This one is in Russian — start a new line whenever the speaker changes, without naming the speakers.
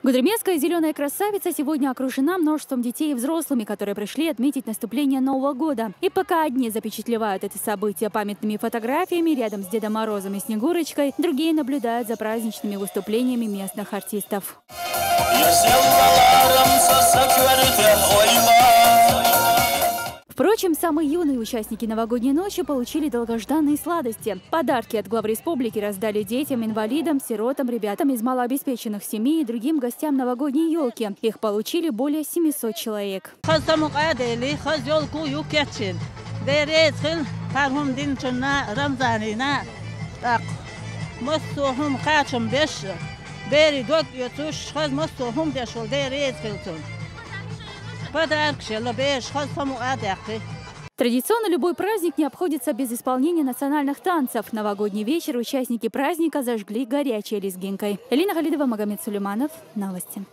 Гудермесская зеленая красавица сегодня окружена множеством детей и взрослыми, которые пришли отметить наступление Нового года. И пока одни запечатлевают это событие памятными фотографиями рядом с Дедом Морозом и Снегурочкой, другие наблюдают за праздничными выступлениями местных артистов. Впрочем, самые юные участники новогодней ночи получили долгожданные сладости. Подарки от главы республики раздали детям, инвалидам, сиротам, ребятам из малообеспеченных семей и другим гостям новогодней елки. Их получили более 700 человек. Традиционно любой праздник не обходится без исполнения национальных танцев. Новогодний вечер участники праздника зажгли горячей лезгинкой. Элина Халидова, Магомед Сулейманов. Новости.